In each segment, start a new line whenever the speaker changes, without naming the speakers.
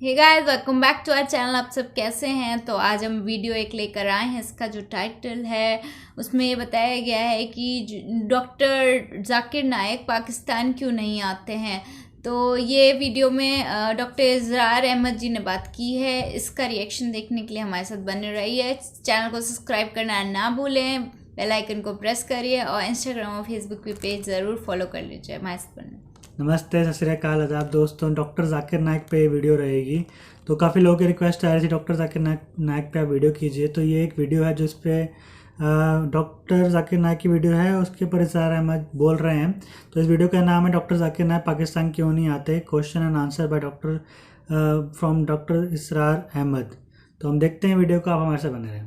Hey guys, welcome back to our channel. आप सब कैसे हैं? तो आज हम वीडियो एक लेकर आए हैं। इसका जो टाइटल है उसमें ये बताया गया है कि डॉक्टर जाकिर नाइक पाकिस्तान क्यों नहीं आते हैं। तो ये वीडियो में डॉक्टर इजरार अहमद जी ने बात की है। इसका रिएक्शन देखने के लिए हमारे साथ बने रहिए। चैनल को सब्सक्राइब करना ना भूलें, बेल आइकन को प्रेस करिए और इंस्टाग्राम और फेसबुक पे पेज ज़रूर फॉलो कर लीजिए। हमारे साथ बने।
नमस्ते, सत श्री अकाल, आदाब दोस्तों। डॉक्टर जाकिर नाइक पे ये वीडियो रहेगी। तो काफ़ी लोगों की रिक्वेस्ट आ रही थी डॉक्टर जाकिर नाइक पे आप वीडियो कीजिए। तो ये एक वीडियो है जो इस पर डॉक्टर जाकिर नाइक की वीडियो है, उसके ऊपर इजरार अहमद बोल रहे हैं। तो इस वीडियो का नाम है डॉक्टर जाकिर नाइक पाकिस्तान क्यों नहीं आते, question and answer by from doctor Israr Ahmad. तो हम देखते हैं वीडियो को, आप हमारे साथ बने रहें।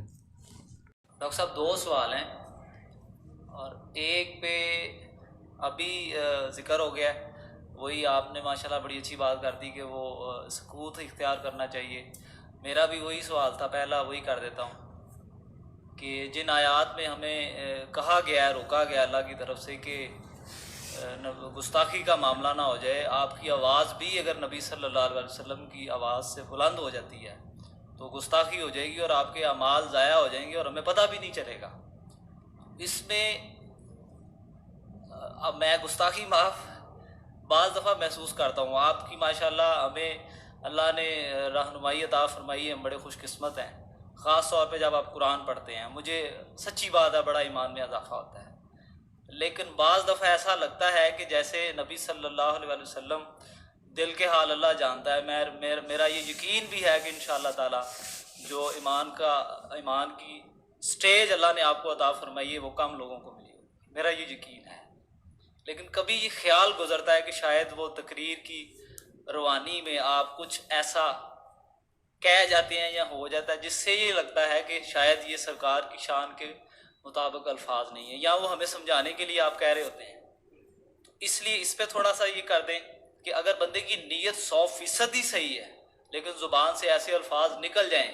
डॉक्टर साहब, दो सवाल हैं और एक पे अभी ज़िक्र हो गया, वही आपने माशाल्लाह बड़ी अच्छी बात कर दी कि वो सकूत इख्तियार करना चाहिए। मेरा भी वही सवाल था, पहला वही कर देता हूँ कि जिन आयात में हमें कहा गया है, रोका गया अल्लाह की तरफ से कि गुस्ताखी का मामला ना हो जाए, आपकी आवाज़ भी अगर नबी सल्लल्लाहु अलैहि वसल्लम की आवाज़ से बुलंद हो जाती है तो गुस्ताखी हो जाएगी और आपके अमाल ज़ाया हो जाएंगे और हमें पता भी नहीं चलेगा। इसमें अब मैं गुस्ताखी माफ़ बाज़ दफ़ा महसूस करता हूँ। आपकी माशाल्लाह हमें अल्लाह ने रहनुमाई अता फरमाई है, हम बड़े खुशकिस्मत हैं। ख़ास तौर पे जब आप कुरान पढ़ते हैं, मुझे सच्ची बात है बड़ा ईमान में इजाफ़ा होता है। लेकिन बाज़ दफ़ा ऐसा लगता है कि जैसे नबी सल्लल्लाहु अलैहि वसल्लम, दिल के हाल अल्लाह जानता है। मेरा ये यकीन भी है कि इंशाअल्लाह ताला जो ईमान की स्टेज अल्लाह ने आपको अता फरमाई है वो कम लोगों को मिली होगी, मेरा ये यकीन है। लेकिन कभी ये ख्याल गुजरता है कि शायद वो तकरीर की रवानी में आप कुछ ऐसा कह जाते हैं या हो जाता है जिससे ये लगता है कि शायद ये सरकार की शान के मुताबिक अल्फाज नहीं है, या वो हमें समझाने के लिए आप कह रहे होते हैं। तो इसलिए इस पर थोड़ा सा ये कर दें कि अगर बंदे की नीयत 100% ही सही है लेकिन ज़ुबान से ऐसे अल्फाज निकल जाएं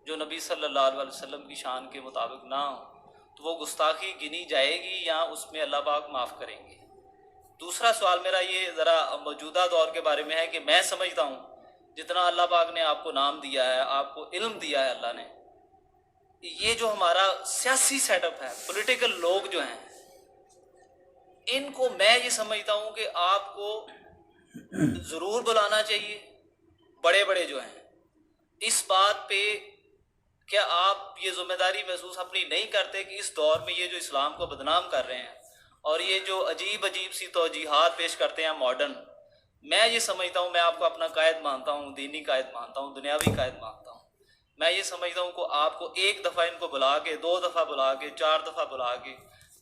जो नबी सल्लल्लाहु अलैहि वसल्लम की शान के मुताबिक ना हो, तो वो गुस्ताखी गिनी जाएगी या उसमें अल्लाह पाक माफ़ करेंगे। दूसरा सवाल मेरा ये ज़रा मौजूदा दौर के बारे में है कि मैं समझता हूँ जितना अल्लाह पाक ने आपको नाम दिया है, आपको इल्म दिया है अल्लाह ने, ये जो हमारा सियासी सेटअप है, पॉलिटिकल लोग जो हैं, इनको मैं ये समझता हूँ कि आपको ज़रूर बुलाना चाहिए। बड़े बड़े जो हैं, इस बात पे क्या आप ये ज़िम्मेदारी महसूस अपनी नहीं करते कि इस दौर में ये जो इस्लाम को बदनाम कर रहे हैं और ये जो अजीब अजीब सी तौजीहात पेश करते हैं मॉडर्न, मैं ये समझता हूँ, मैं आपको अपना कायद मानता हूँ, दीनी कायद मानता हूँ, दुनियावी कायद मानता हूँ। मैं ये समझता हूँ कि आपको एक दफ़ा इनको बुला के, 2 दफ़ा बुला के, 4 दफ़ा बुला के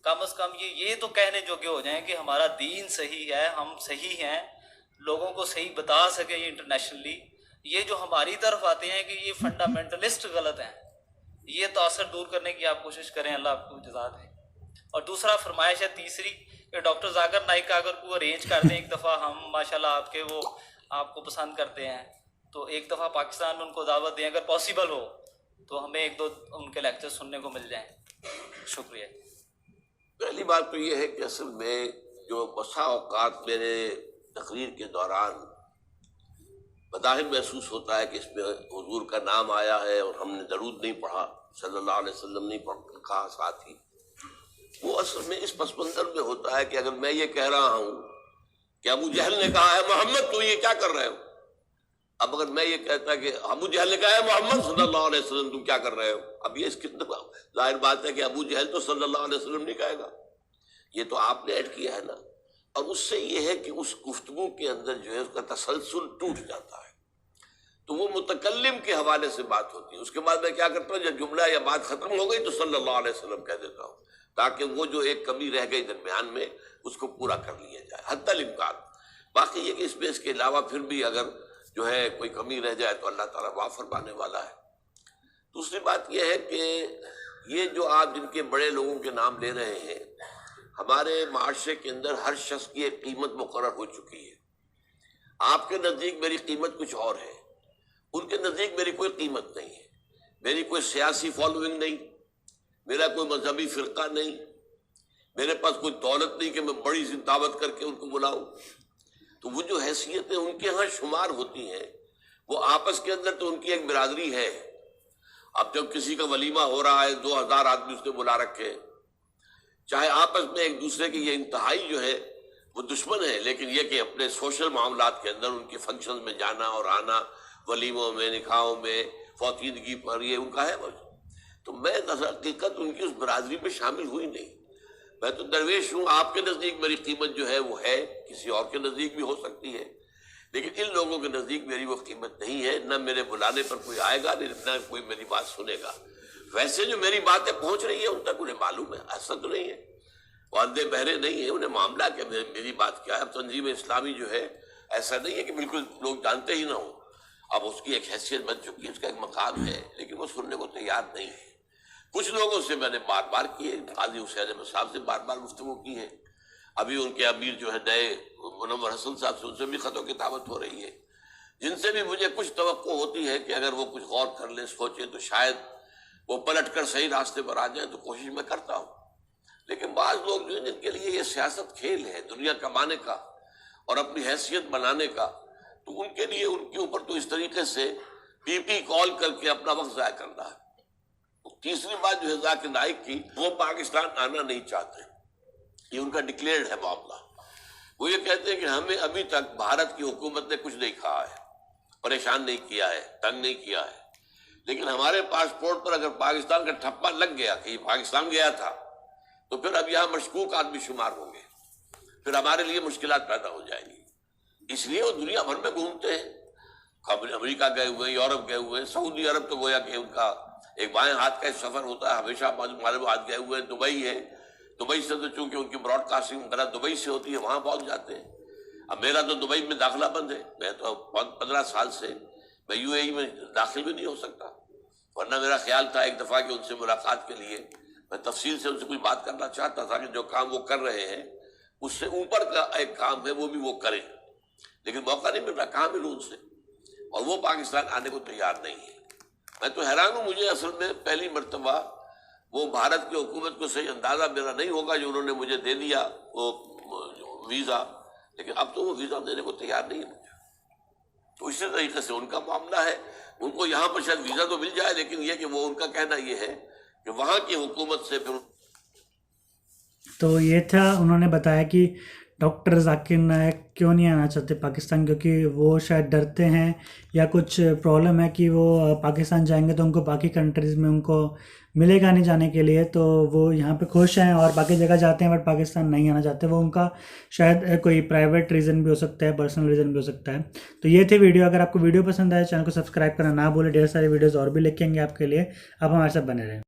कम से कम ये तो कहने जोगे हो जाएं कि हमारा दीन सही है, हम सही हैं, लोगों को सही बता सके ये इंटरनेशनली। ये जो हमारी तरफ आते हैं कि ये फंडामेंटलिस्ट गलत हैं, ये तासर दूर करने की आप कोशिश करें, अल्लाह आपको जज़ा दे। और दूसरा फरमाइश है तीसरी कि डॉक्टर जाकिर नाइक का अगर कोई अरेंज कर दें एक दफ़ा, हम माशाल्लाह आपके वो आपको पसंद करते हैं, तो एक दफ़ा पाकिस्तान में उनको दावत दें, अगर पॉसिबल हो तो हमें 1-2 उनके लेक्चर सुनने को मिल जाएं। शुक्रिया।
पहली बात तो ये है कि असल में जो बसा औकात मेरे तकरीर के दौरान बज़ाहिर महसूस होता है कि इसमें हुजूर का नाम आया है और हमने दरूद नहीं पढ़ा, सल्लल्लाहु अलैहि वसल्लम नहीं कहा साथ ही, वो असल में इस पस मंज़र में होता है कि अगर मैं ये कह रहा हूँ कि अबू जहल ने कहा है मोहम्मद तुम ये क्या कर रहे हो, अब अगर मैं ये कहता कि अबू जहल ने कहा है मोहम्मद सल्लल्लाहु अलैहि वसल्लम तुम क्या कर रहे हो, अब ये इसके जाहिर बात है कि अबू जहल तो सल्लल्लाहु अलैहि वसल्लम नहीं कहेगा, ये तो आपने ऐड किया है ना। और उससे ये है कि उस गुफ्तगू के अंदर जो है उसका तसलसल टूट जाता है, तो वो मुतकल्लिम के हवाले से बात होती है। उसके बाद मैं क्या करता हूँ, जब जुमला या बात खत्म हो गई तो सल्लल्लाहु अलैहि वसल्लम कह देता हूँ, ताकि वो जो एक कमी रह गई दरमियान में उसको पूरा कर लिया जाए हद्दल इम्कान। बाकी ये कि इसमें इसके अलावा फिर भी अगर जो है कोई कमी रह जाए तो अल्लाह ताला माफ़ फरमाने वाला है। दूसरी बात यह है कि ये जो आप जिनके बड़े लोगों के नाम ले रहे हैं, हमारे माशरे के अंदर हर शख्स की एक कीमत मुकर्रर हो चुकी है। आपके नज़दीक मेरी कीमत कुछ और है, उनके नज़दीक मेरी कोई कीमत नहीं है। मेरी कोई सियासी फॉलोइंग नहीं, मेरा कोई मजहबी फ़िरका नहीं, मेरे पास कोई दौलत नहीं कि मैं बड़ी सी दावत करके उनको बुलाऊं। तो वो जो हैसियतें उनके यहाँ शुमार होती हैं وہ آپس کے اندر تو ان کی ایک برادری ہے. اب جب کسی کا ولیمہ ہو رہا ہے 2000 آدمی اس نے بلا رکھے, چاہے آپس میں ایک دوسرے کی یہ انتہائی جو ہے وہ دشمن ہے, لیکن یہ کہ اپنے سوشل معاملات کے اندر ان کے فنکشن میں جانا اور آنا, ولیموں میں, نکاحوں میں, فوتیدگی پر, یہ ان کا ہے. تو میں حقیقت ان کی اس برادری میں شامل ہوئی نہیں. میں تو درویش ہوں. آپ کے نزدیک میری قیمت جو ہے وہ ہے, کسی اور کے نزدیک بھی ہو سکتی ہے, لیکن ان لوگوں کے نزدیک میری وہ قیمت نہیں ہے. نہ میرے بلانے پر کوئی آئے گا, نہ کوئی میری بات سنے گا. ویسے جو میری باتیں پہنچ رہی ہیں ان تک انہیں معلوم ہے, ایسا تو نہیں ہے, وہ اندھے بہرے نہیں ہیں, انہیں معاملہ کہ میری بات کیا ہے. اب تنظیم اسلامی جو ہے ایسا نہیں ہے کہ بالکل لوگ جانتے ہی نہ ہوں. اب اس کی ایک حیثیت بن چکی ہے, اس کا ایک مقام ہے, لیکن وہ سننے کو تیار نہیں ہے. کچھ لوگوں سے میں نے بار بار کی ہے, قاضی حسین احمد صاحب سے بار بار گفتگو کی ہے, ابھی ان کے امیر جو ہے نئے منور حسن صاحب سے, ان سے بھی خط و کتابت ہو رہی ہے, جن سے بھی مجھے کچھ توقع ہوتی ہے کہ اگر وہ کچھ غور کر لیں, سوچیں, تو شاید وہ پلٹ کر صحیح راستے پر آ جائیں. تو کوشش میں کرتا ہوں. لیکن بعض لوگ جو ہیں جن کے لیے یہ سیاست کھیل ہے, دنیا کمانے کا اور اپنی حیثیت بنانے کا, تو ان کے لیے ان کے اوپر تو اس طریقے سے پی پی کال کر کے اپنا وقت ضائع کرنا ہے. تیسری بات جو ہے ذاکر نائک کی, وہ پاکستان آنا نہیں چاہتے, یہ ان کا ڈکلیئرڈ ہے معاملہ. وہ یہ کہتے ہیں کہ ہمیں ابھی تک بھارت کی حکومت نے کچھ نہیں کہا ہے, پریشان نہیں کیا ہے, تنگ نہیں کیا ہے, لیکن ہمارے پاسپورٹ پر اگر پاکستان کا ٹھپا لگ گیا کہ یہ پاکستان گیا تھا, تو پھر اب یہاں مشکوک آدمی شمار ہوں گے, پھر ہمارے لیے مشکلات پیدا ہو جائیں گی. اس لیے وہ دنیا بھر میں گھومتے ہیں, امریکہ گئے ہوئے ہیں, یورپ گئے ہوئے ہیں, سعودی عرب تو گویا کہ ان کا ایک بائیں ہاتھ کا سفر ہوتا ہے ہمیشہ. معلوم ہاتھ گئے ہوئے ہیں, دبئی ہے, دبئی سے تو چونکہ ان کی براڈ کاسٹنگ وغیرہ دبئی سے ہوتی ہے, وہاں پہنچ جاتے ہیں. اب میرا تو دبئی میں داخلہ بند ہے, میں تو 15 سال سے میں یو اے ای میں داخل بھی نہیں ہو سکتا, ورنہ میرا خیال تھا ایک دفعہ کہ ان سے ملاقات کے لیے میں تفصیل سے ان سے کچھ بات کرنا چاہتا تھا کہ جو کام وہ کر رہے ہیں اس سے اوپر کا ایک کام ہے وہ بھی وہ کریں, لیکن موقع نہیں مل رہا. کہاں ملوں ان سے, اور وہ پاکستان آنے کو تیار نہیں ہے. میں تو حیران ہوں, مجھے اصل میں پہلی مرتبہ وہ بھارت کی حکومت کو صحیح اندازہ میرا نہیں ہوگا جو انہوں نے مجھے دے دیا وہ ویزا, لیکن اب تو وہ ویزا دینے کو تیار نہیں ہے مجھے. تو اسی طریقے سے ان کا معاملہ ہے, ان کو یہاں پر شاید ویزا تو مل جائے, لیکن یہ کہ وہ ان کا کہنا یہ ہے کہ وہاں کی حکومت سے پھر.
تو یہ تھا, انہوں نے بتایا کہ ڈاکٹر ذاکر نائک کیوں نہیں آنا چاہتے پاکستان, کیونکہ وہ شاید ڈرتے ہیں یا کچھ پرابلم ہے کہ وہ پاکستان جائیں گے تو ان کو باقی کنٹریز میں ان کو ملے گا نہیں جانے کے لیے, تو وہ یہاں پہ خوش ہیں اور باقی جگہ جاتے ہیں بٹ پاکستان نہیں آنا چاہتے. وہ ان کا شاید کوئی پرائیویٹ ریزن بھی ہو سکتا ہے, پرسنل ریزن بھی ہو سکتا ہے. تو یہ تھی ویڈیو. اگر آپ کو ویڈیو پسند آئے چینل کو سبسکرائب کرنا نہ بھولے, ڈھیر ساری ویڈیوز اور بھی لکھیں گے آپ کے لیے, آپ ہمارے ساتھ بنے رہیں.